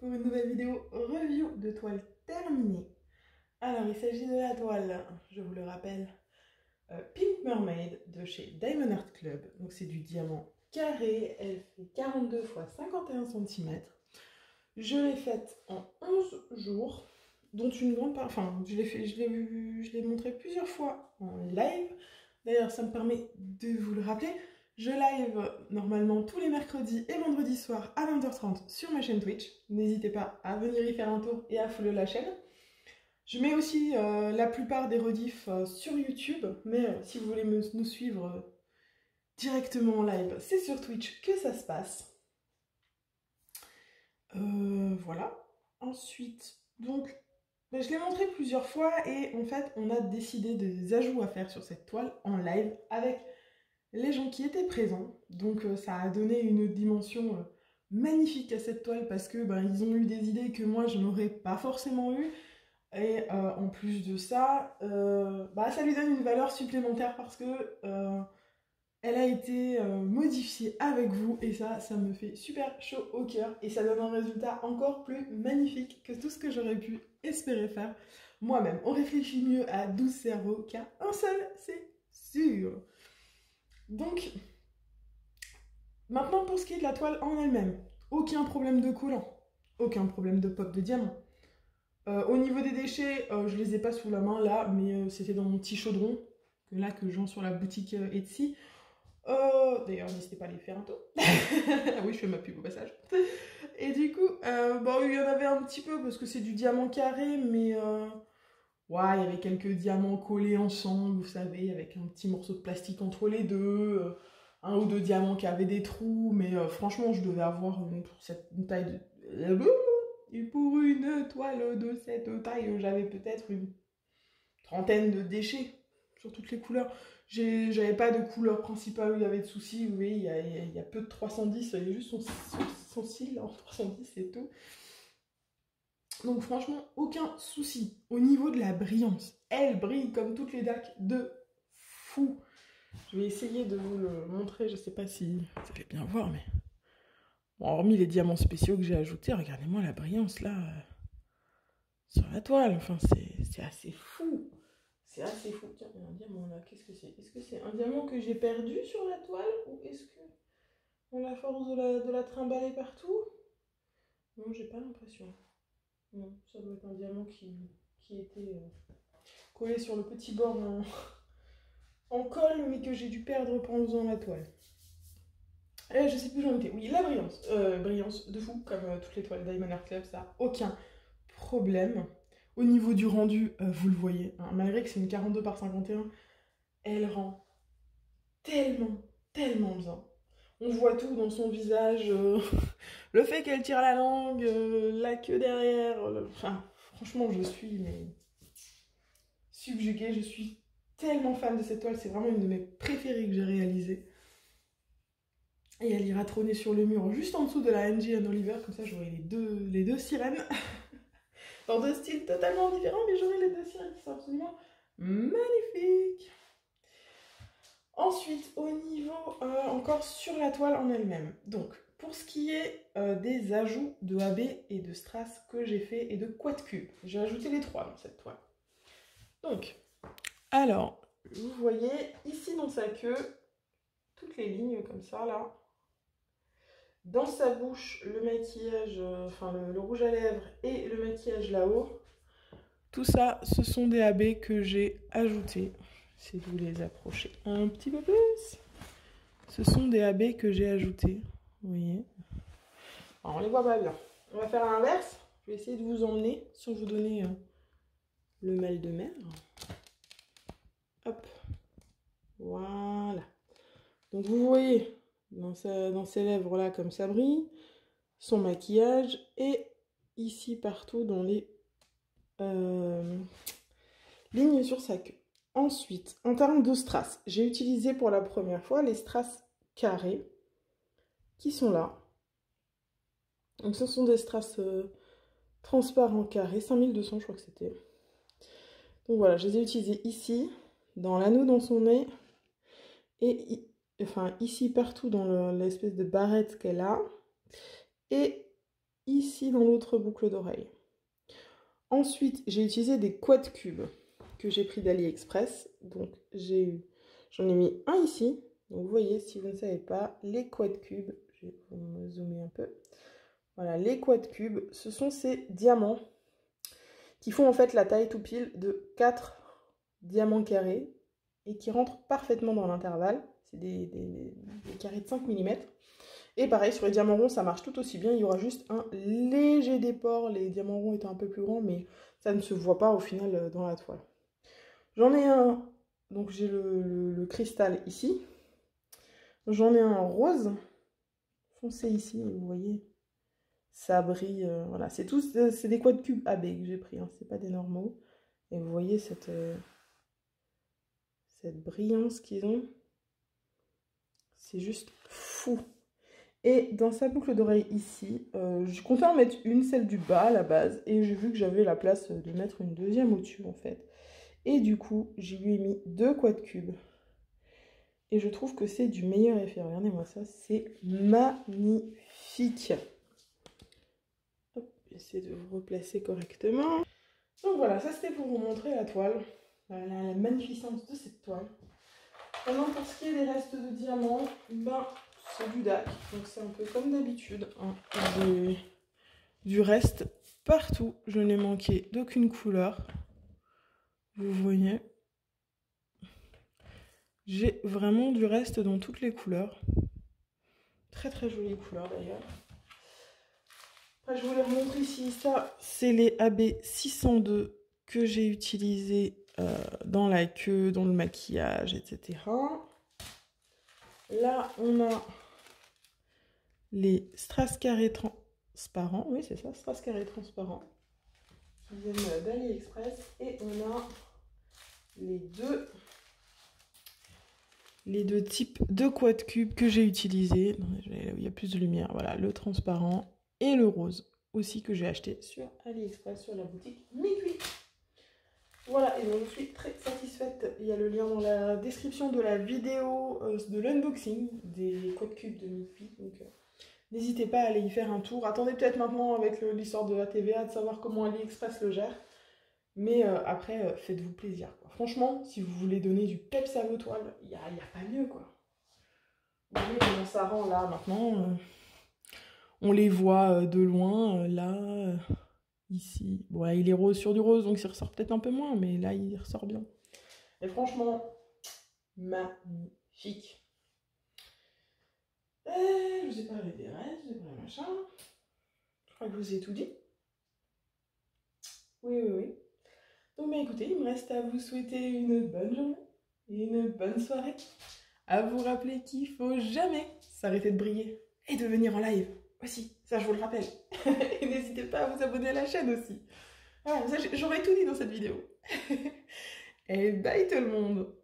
pour une nouvelle vidéo review de toile terminée. Alors il s'agit de la toile, je vous le rappelle, Pink Mermaid de chez Diamond Art Club. Donc c'est du diamant carré, elle fait 42 x 51 cm. Je l'ai faite en 11 jours, dont une grande part, enfin je l'ai montré plusieurs fois en live. D'ailleurs ça me permet de vous le rappeler. Je live normalement tous les mercredis et vendredis soirs à 20h30 sur ma chaîne Twitch. N'hésitez pas à venir y faire un tour et à follow la chaîne. Je mets aussi la plupart des rediffs sur YouTube, mais si vous voulez nous suivre directement en live, c'est sur Twitch que ça se passe. Voilà. Ensuite, donc, je l'ai montré plusieurs fois et en fait, on a décidé des ajouts à faire sur cette toile en live avec les gens qui étaient présents. Donc ça a donné une dimension magnifique à cette toile parce que ils ont eu des idées que moi je n'aurais pas forcément eu. Et en plus de ça, ça lui donne une valeur supplémentaire parce que elle a été modifiée avec vous et ça me fait super chaud au cœur et ça donne un résultat encore plus magnifique que tout ce que j'aurais pu espérer faire moi-même. On réfléchit mieux à 12 cerveaux qu'à un seul, c'est sûr. Donc, maintenant pour ce qui est de la toile en elle-même, aucun problème de collant, aucun problème de pop de diamant. Au niveau des déchets, je les ai pas sous la main là, mais c'était dans mon petit chaudron, que je vends sur la boutique Etsy. D'ailleurs, n'hésitez pas à aller faire un tour. Ah oui, je fais ma pub au passage. Et du coup, il y en avait un petit peu parce que c'est du diamant carré, mais ouais, il y avait quelques diamants collés ensemble, vous savez, avec un petit morceau de plastique entre les deux, un ou deux diamants qui avaient des trous, mais franchement, je devais avoir une taille de... Et pour une toile de cette taille, j'avais peut-être une trentaine de déchets sur toutes les couleurs. J'avais pas de couleur principale où il y avait de soucis. Vous voyez, il y a peu de 310, il y a juste son cil en 310, c'est tout. Donc franchement, aucun souci. Au niveau de la brillance, elle brille comme toutes les DAC de fou. Je vais essayer de vous le montrer, je sais pas si vous allez bien voir, mais... Bon, hormis les diamants spéciaux que j'ai ajoutés, regardez-moi la brillance là, sur la toile. Enfin, c'est assez fou. C'est assez fou. Tiens, il y a un diamant là, qu'est-ce que c'est? Est-ce que c'est un diamant que j'ai perdu sur la toile ou est-ce que on a force de la trimballer partout? Non, j'ai pas l'impression. Non, ça doit être un diamant qui était collé sur le petit bord en colle, mais que j'ai dû perdre pendant faisant la toile. Je sais plus où j'en étais. Oui, la brillance. Brillance de fou, comme toutes les toiles Diamond Art Club, ça, aucun problème. Au niveau du rendu, vous le voyez, hein, malgré que c'est une 42 par 51, elle rend tellement, tellement bien. On voit tout dans son visage, le fait qu'elle tire la langue, la queue derrière, enfin, franchement, je suis subjuguée, je suis tellement fan de cette toile, c'est vraiment une de mes préférées que j'ai réalisées. Et elle ira trôner sur le mur juste en dessous de la NG Anne Oliver, comme ça j'aurai les deux sirènes. Dans deux styles totalement différents, mais j'aurai les deux sirènes qui sont absolument magnifiques. Ensuite, au niveau encore sur la toile en elle-même. Donc, pour ce qui est des ajouts de AB et de strass que j'ai fait et de quad cube, j'ai ajouté les trois dans cette toile. Donc, alors, vous voyez ici dans sa queue, toutes les lignes comme ça là. Dans sa bouche, le maquillage, le rouge à lèvres et le maquillage là-haut. Tout ça, ce sont des AB que j'ai ajoutés. J'essaie de vous les approcher un petit peu plus. Ce sont des AB que j'ai ajoutés. Vous voyez. Alors, on les voit pas bien. On va faire l'inverse. Je vais essayer de vous emmener sans vous donner le mal de mer. Hop. Voilà. Donc, vous voyez dans ses lèvres là comme ça brille. Son maquillage. Et ici partout dans les lignes sur sa queue. Ensuite, en termes de strass, j'ai utilisé pour la première fois les strass carrés qui sont là. Donc ce sont des strass transparents carrés, 5200 je crois que c'était. Donc voilà, je les ai utilisés ici, dans l'anneau dans son nez, et enfin ici partout dans l'espèce de barrette qu'elle a. Et ici dans l'autre boucle d'oreille. Ensuite, j'ai utilisé des quad cubes que j'ai pris d'AliExpress. Donc, j'en ai mis un ici. Donc, vous voyez, si vous ne savez pas, les quad cubes, je vais vous zoomer un peu. Voilà, les quad cubes, ce sont ces diamants qui font en fait la taille tout pile de 4 diamants carrés et qui rentrent parfaitement dans l'intervalle. C'est des carrés de 5 mm. Et pareil, sur les diamants ronds, ça marche tout aussi bien. Il y aura juste un léger déport. Les diamants ronds étant un peu plus grands, mais ça ne se voit pas au final dans la toile. J'en ai un, donc j'ai le cristal ici. J'en ai un rose foncé ici, vous voyez. Ça brille, voilà. C'est des quad cubes AB que j'ai pris, hein. C'est pas des normaux. Et vous voyez cette brillance qu'ils ont. C'est juste fou. Et dans sa boucle d'oreille ici, je comptais en mettre une, celle du bas à la base, et j'ai vu que j'avais la place de mettre une deuxième au-dessus en fait. Et du coup, j'y lui ai mis 2 quad cubes. Et je trouve que c'est du meilleur effet. Regardez-moi ça, c'est magnifique. Hop, j'essaie de vous replacer correctement. Donc voilà, ça c'était pour vous montrer la toile, la magnificence de cette toile. Maintenant, pour ce qui est des restes de diamants, ben, c'est du DAC, donc c'est un peu comme d'habitude, hein. Du reste partout. Je n'ai manqué d'aucune couleur. Vous voyez, j'ai vraiment du reste dans toutes les couleurs. Très très jolie couleur d'ailleurs. Après, je vous les remontre ici. Ça, c'est les AB 602 que j'ai utilisés dans la queue, dans le maquillage, etc. Là, on a les strass carrés transparents. Oui, c'est ça, strass carrés transparents. Qui viennent d'AliExpress. Et on a les deux types de quad cubes que j'ai utilisés. Là où il y a plus de lumière. Voilà, le transparent et le rose aussi que j'ai acheté sur AliExpress, sur la boutique Mikui. Voilà, et donc je suis très satisfaite. Il y a le lien dans la description de la vidéo de l'unboxing des quad cubes de Mikui. Donc n'hésitez pas à aller y faire un tour. Attendez peut-être maintenant avec l'histoire de la TVA de savoir comment AliExpress le gère. Mais après, faites-vous plaisir, quoi. Franchement, si vous voulez donner du peps à vos toiles, il n'y a pas mieux, quoi. Vous voyez comment ça rend là maintenant. On les voit de loin, là, ici. Bon, là, il est rose sur du rose, donc il ressort peut-être un peu moins, mais là, il ressort bien. Et franchement, magnifique. Et je vous ai parlé des restes, je vous ai parlé machin. Je crois que je vous ai tout dit. Oui. Donc, bah, écoutez, il me reste à vous souhaiter une bonne journée et une bonne soirée. À vous rappeler qu'il ne faut jamais s'arrêter de briller et de venir en live aussi. Ça, je vous le rappelle. Et n'hésitez pas à vous abonner à la chaîne aussi. Voilà, j'aurais tout dit dans cette vidéo. Et bye tout le monde!